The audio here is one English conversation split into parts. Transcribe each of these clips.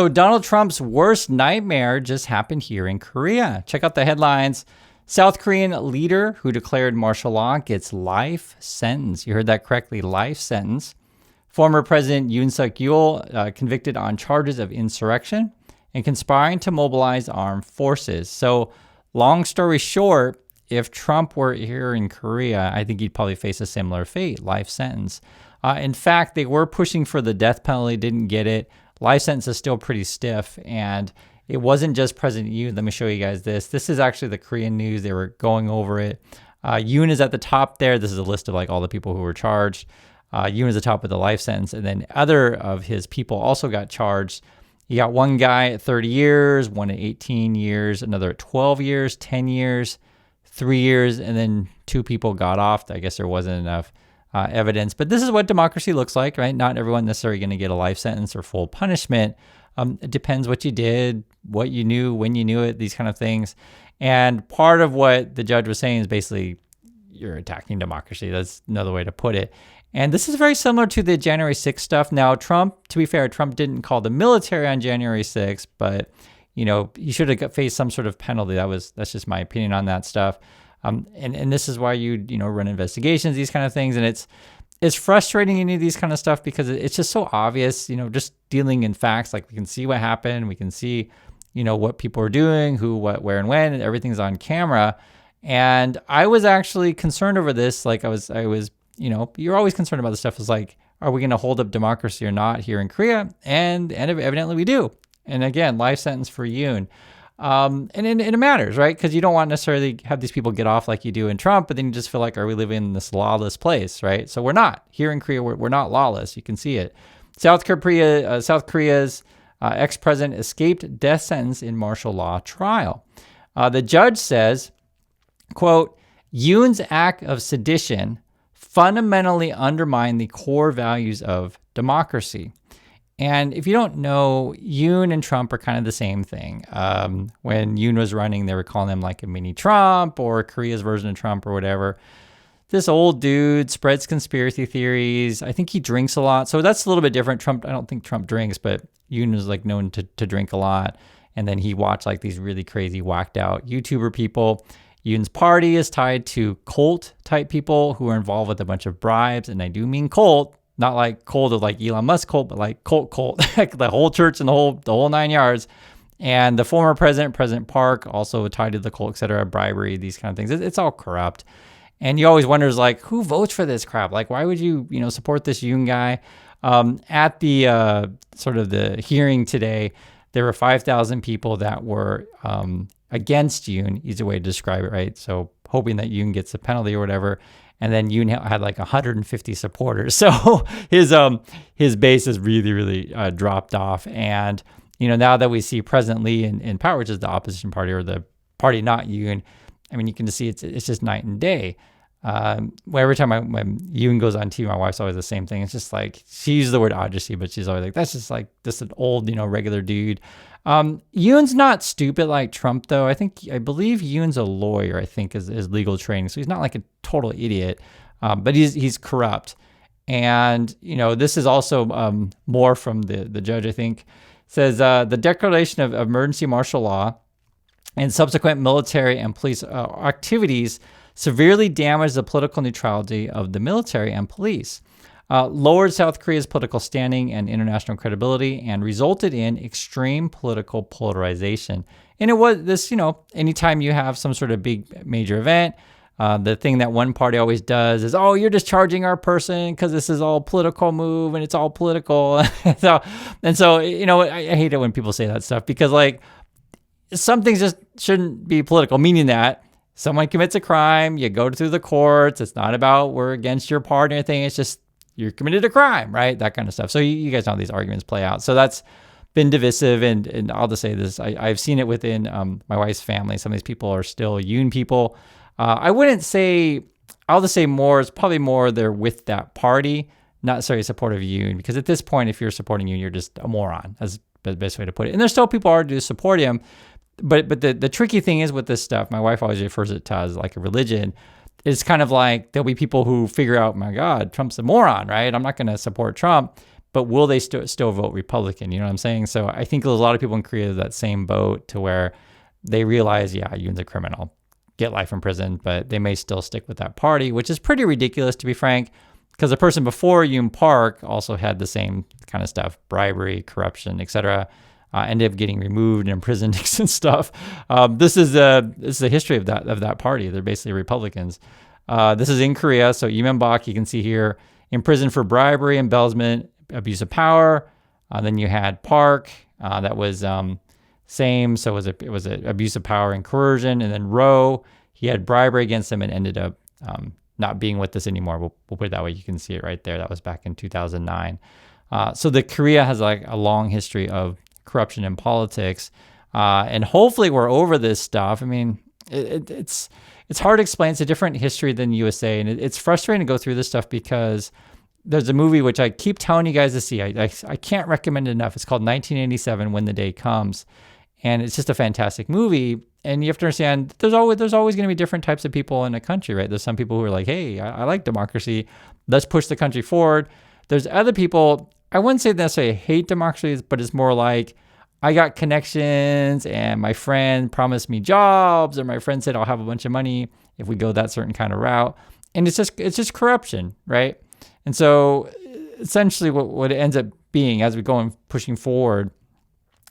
So Donald Trump's worst nightmare just happened here in Korea. Check out the headlines. South Korean leader who declared martial law gets life sentence. You heard that correctly, life sentence. Former President Yoon Suk-yeol convicted on charges of insurrection and conspiring to mobilize armed forces. So long story short, if Trump were here in Korea, I think he'd probably face a similar fate, life sentence. In fact, they were pushing for the death penalty, didn't get it. Life sentence is still pretty stiff. And it wasn't just President Yoon. Let me show you guys this. This is actually the Korean news. They were going over it. Yoon is at the top there. This is a list of like all the people who were charged. Yoon is the top with the life sentence. And then other of his people also got charged. You got one guy at 30 years, one at 18 years, another at 12 years, 10 years, 3 years, and then two people got off. I guess there wasn't enough evidence. But this is what democracy looks like, right? Not everyone necessarily going to get a life sentence or full punishment. It depends what you did, what you knew, when you knew it, these kind of things. And part of what the judge was saying is basically you're attacking democracy. That's another way to put it. And this is very similar to the January 6th stuff. Now, Trump, to be fair, Trump didn't call the military on January 6th, but he should have faced some sort of penalty. That's just my opinion on that stuff. And this is why you run investigations, these kind of things. And it's frustrating any of these kind of stuff because it's just so obvious, just dealing in facts. Like we can see what happened. We can see, what people are doing, who, what, where, and when, and everything's on camera. And I was actually concerned over this. Like I was, you're always concerned about this stuff. Is like, are we going to hold up democracy or not here in Korea? And evidently we do. And again, life sentence for Yoon. And it matters, right? Because you don't want necessarily have these people get off like you do in Trump, but then you just feel like, are we living in this lawless place, right? So we're not. Here in Korea, we're not lawless. You can see it. South Korea's ex-president escaped death sentence in martial law trial. The judge says, quote, Yoon's act of sedition fundamentally undermined the core values of democracy. And if you don't know, Yoon and Trump are kind of the same thing. When Yoon was running, they were calling him like a mini Trump or Korea's version of Trump or whatever. This old dude spreads conspiracy theories. I think he drinks a lot. So that's a little bit different. Trump, I don't think Trump drinks, but Yoon was like known to drink a lot. And then he watched like these really crazy whacked out YouTuber people. Yoon's party is tied to cult type people who are involved with a bunch of bribes. And I do mean cult. Not like cult of like Elon Musk cult, but like cult, the whole church and the whole 9 yards. And the former President Park, also tied to the cult, et cetera, bribery, these kind of things. It's all corrupt. And you always wonder, like, who votes for this crap? Like, why would you, support this Yoon guy? At the sort of the hearing today, there were 5,000 people that were against Yoon. Easy way to describe it, right? So hoping that Yoon gets a penalty or whatever. And then Yoon had like 150 supporters. So his base has really, really dropped off. And, now that we see President Lee in power, which is the opposition party or the party not Yoon, I mean, you can see it's just night and day. Every time when Yoon goes on TV, my wife's always the same thing. It's just like, she uses the word odyssey, but she's always like, that's just like just an old, regular dude. Yoon's not stupid like Trump, though. I believe Yoon's a lawyer, I think, is legal training. So he's not like a total idiot, but he's corrupt. And, this is also more from the judge, I think. It says the declaration of emergency martial law and subsequent military and police activities severely damaged the political neutrality of the military and police. Lowered South Korea's political standing and international credibility, and resulted in extreme political polarization. And it was this, anytime you have some sort of big major event, the thing that one party always does is, oh, you're just charging our person because this is all political move and it's all political. so, I hate it when people say that stuff because like some things just shouldn't be political, meaning that someone commits a crime, you go through the courts. It's not about we're against your party or anything. It's just, you're committed a crime, right? That kind of stuff. So you guys know how these arguments play out. So that's been divisive. And I'll just say this, I've seen it within my wife's family. Some of these people are still Yoon people. I wouldn't say, I'll just say more, it's probably more they're with that party, not necessarily supportive of Yoon. Because at this point, if you're supporting Yoon, you're just a moron. That's the best way to put it. And there's still people who do support him. But the tricky thing is with this stuff, my wife always refers it to as like a religion. It's kind of like there'll be people who figure out, my God, Trump's a moron, right? I'm not going to support Trump. but will they still vote Republican? You know what I'm saying? So I think there's a lot of people in Korea that same boat to where they realize, yeah, Yoon's a criminal, get life in prison, but they may still stick with that party, which is pretty ridiculous, to be frank, because the person before Yoon Park also had the same kind of stuff, bribery, corruption, etc. Ended up getting removed and imprisoned and stuff. This is the history of that party. They're basically Republicans. This is in Korea. So Lee Myung-bak, you can see here, imprisoned for bribery, embezzlement, abuse of power. Then you had Park, that was same. So it was a abuse of power and coercion. And then Roe, he had bribery against him and ended up not being with us anymore. We'll put it that way. You can see it right there. That was back in 2009. So the Korea has like a long history of corruption in politics, and hopefully we're over this stuff. I mean, it's hard to explain. It's a different history than USA, and it's frustrating to go through this stuff because there's a movie which I keep telling you guys to see. I can't recommend it enough. It's called 1987, When the Day Comes, and it's just a fantastic movie. And you have to understand, there's always going to be different types of people in a country, right? There's some people who are like, hey, I like democracy. Let's push the country forward. There's other people, I wouldn't say necessarily hate democracy, but it's more like, I got connections and my friend promised me jobs, or my friend said I'll have a bunch of money if we go that certain kind of route. And it's just corruption, right? And so essentially what it ends up being as we go and pushing forward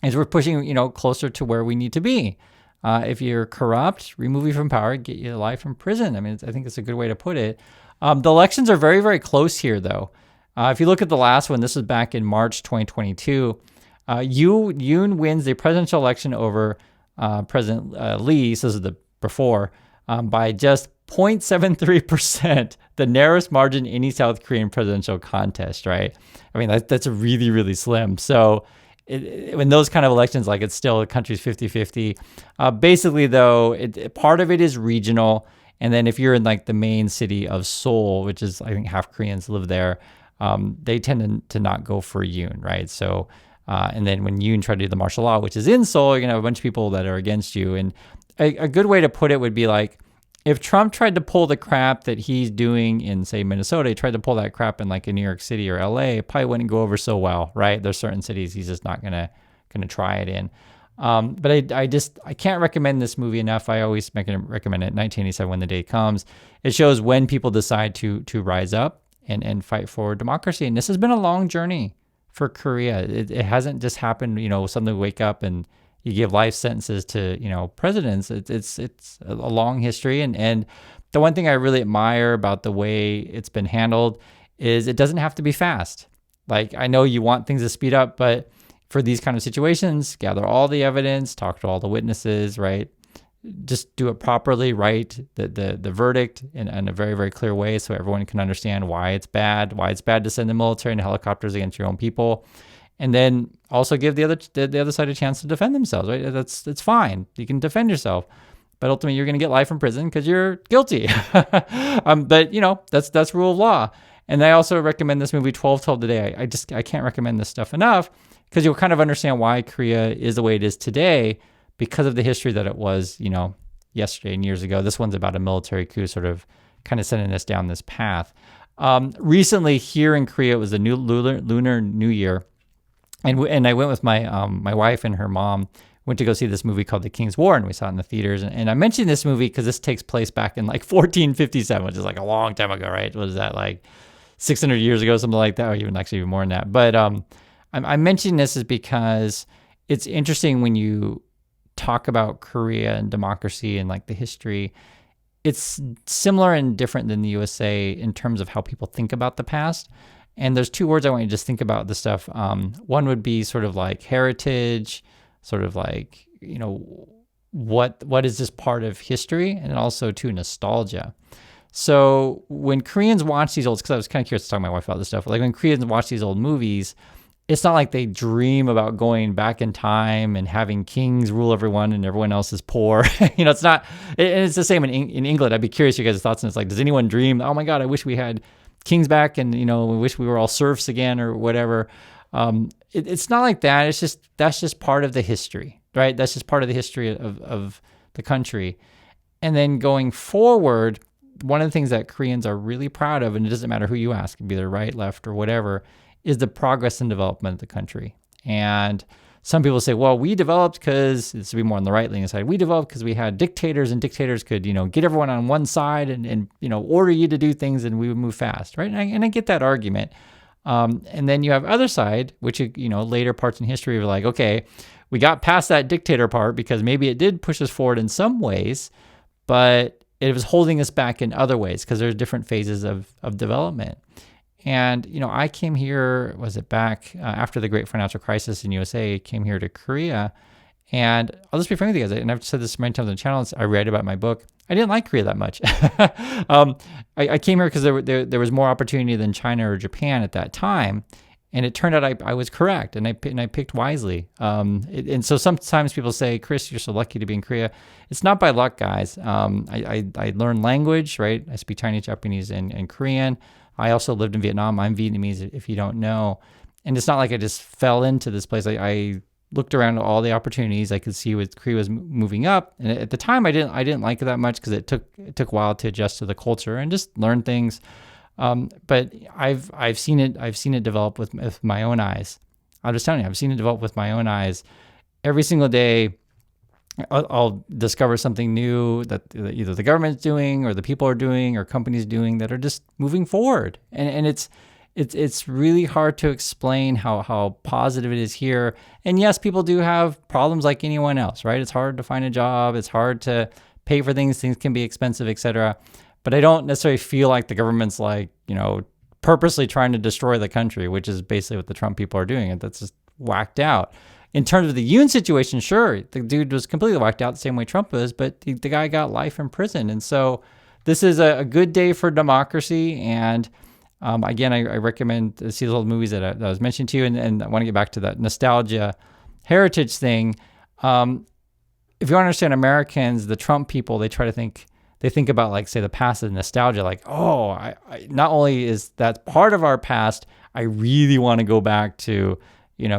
is we're pushing, closer to where we need to be. If you're corrupt, remove you from power, get you life in prison. I mean, I think it's a good way to put it. The elections are very, very close here, though. If you look at the last one, this was back in March 2022. Yoon wins the presidential election over President Lee, so this is the before, by just 0.73%, the narrowest margin in any South Korean presidential contest, right? I mean, that's really, really slim. So in those kind of elections, like it's still the country's 50-50. Basically, though, part of it is regional. And then if you're in like the main city of Seoul, which is, I think half Koreans live there, they tend to not go for Yoon, right? So, and then when Yoon tried to do the martial law, which is in Seoul, you're going to have a bunch of people that are against you. And a good way to put it would be like, if Trump tried to pull the crap that he's doing in, say, Minnesota, he tried to pull that crap in like in New York City or LA, it probably wouldn't go over so well, right? There's certain cities he's just not gonna try it in. But I can't recommend this movie enough. I always recommend it. 1987, When the Day Comes. It shows when people decide to rise up and fight for democracy. And this has been a long journey for Korea. It hasn't just happened, suddenly wake up and you give life sentences to, presidents. It's a long history. And the one thing I really admire about the way it's been handled is it doesn't have to be fast. Like, I know you want things to speed up, but for these kind of situations, gather all the evidence, talk to all the witnesses, right? Just do it properly, write the verdict in a very, very clear way so everyone can understand why it's bad to send the military and helicopters against your own people. And then also give the other side a chance to defend themselves, right? That's fine. You can defend yourself, but ultimately you're going to get life in prison because you're guilty. But that's rule of law. And I also recommend this movie 12/12 today. I can't recommend this stuff enough because you'll kind of understand why Korea is the way it is today because of the history that it was, yesterday and years ago. This one's about a military coup, sort of kind of sending us down this path. Recently here in Korea, it was the new Lunar New Year. And I went with my my wife and her mom, went to go see this movie called The King's War, and we saw it in the theaters. And I mentioned this movie because this takes place back in like 1457, which is like a long time ago, right? What is that, like 600 years ago, something like that, or even more than that. But I'm mentioning this is because it's interesting when you talk about Korea and democracy and like the history. It's similar and different than the USA in terms of how people think about the past. And there's two words I want you to just think about this stuff. One would be sort of like heritage, sort of like, what is this part of history? And also too, nostalgia. So when Koreans watch these old, because I was kind of curious to talk to my wife about this stuff, like when Koreans watch these old movies, it's not like they dream about going back in time and having kings rule everyone and everyone else is poor. It's not, it's the same in England. I'd be curious your guys' thoughts on this. Like, does anyone dream, oh my God, I wish we had kings back and, we wish we were all serfs again or whatever. It's not like that. That's just part of the history, right? That's just part of the history of the country. And then going forward, one of the things that Koreans are really proud of, and it doesn't matter who you ask, it can be the right, left, or whatever, is the progress and development of the country. And some people say, well, we developed because, this would be more on the right-leaning side, we developed because we had dictators, and dictators could, get everyone on one side and order you to do things, and we would move fast, right? And I get that argument. And then you have other side, which, later parts in history are like, okay, we got past that dictator part because maybe it did push us forward in some ways, but it was holding us back in other ways because there's different phases of development. And, I came here, was it back after the great financial crisis in USA, came here to Korea. And I'll just be frank with you guys, and I've said this many times on the channel, I read about my book. I didn't like Korea that much. I came here because there was more opportunity than China or Japan at that time. And it turned out I was correct, and I picked wisely. And so sometimes people say, Chris, you're so lucky to be in Korea. It's not by luck, guys. I learned language, right? I speak Chinese, Japanese, and Korean. I also lived in Vietnam. I'm Vietnamese, if you don't know. And it's not like I just fell into this place. I looked around at all the opportunities I could see with Korea was moving up. And at the time, I didn't like it that much because it took a while to adjust to the culture and just learn things. But I've seen it develop with my own eyes. I'm just telling you, I've seen it develop with my own eyes. Every single day, I'll discover something new that either the government's doing or the people are doing or companies doing that are just moving forward. And it's really hard to explain how positive it is here. And yes, people do have problems like anyone else, right? It's hard to find a job. It's hard to pay for things. Things can be expensive, etc. But I don't necessarily feel like the government's purposely trying to destroy the country, which is basically what the Trump people are doing. That's just whacked out. In terms of the Yoon situation, sure, the dude was completely whacked out the same way Trump was, but the guy got life in prison. And so this is a good day for democracy. And again, I recommend see those old movies that I was mentioning to you. And I want to get back to that nostalgia heritage thing. If you want to understand Americans, the Trump people, they think about say the past as nostalgia, I not only is that part of our past, I really want to go back to,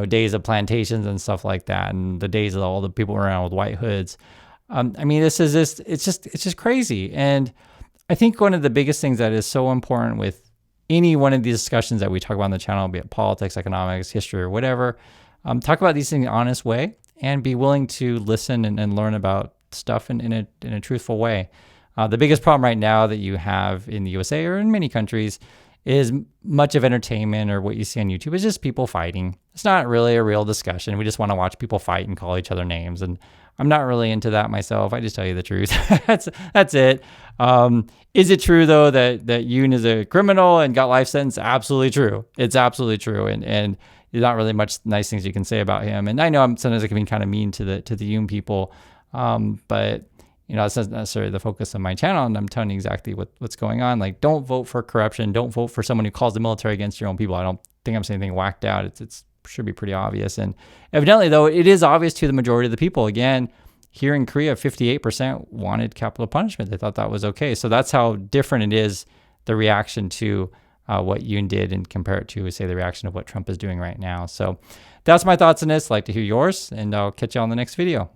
days of plantations and stuff like that. And the days of all the people around with white hoods. It's just crazy. And I think one of the biggest things that is so important with any one of these discussions that we talk about on the channel, be it politics, economics, history, or whatever, talk about these things in an honest way and be willing to listen and learn about stuff in a truthful way. The biggest problem right now that you have in the USA or in many countries is much of entertainment or what you see on YouTube is just people fighting. It's not really a real discussion. We just want to watch people fight and call each other names. And I'm not really into that myself. I just tell you the truth. That's it. Is it true though that Yoon is a criminal and got life sentence? Absolutely true. It's absolutely true. And there's not really much nice things you can say about him. And I know sometimes I can be kind of mean to the Yoon people. But that's not necessarily the focus of my channel, and I'm telling you exactly what's going on. Don't vote for corruption. Don't vote for someone who calls the military against your own people. I don't think I'm saying anything whacked out. It should be pretty obvious. And evidently, though, it is obvious to the majority of the people. Again, here in Korea, 58% wanted capital punishment. They thought that was okay. So that's how different it is, the reaction to what Yoon did, and compare it to, say, the reaction of what Trump is doing right now. So that's my thoughts on this. I'd like to hear yours, and I'll catch you on the next video.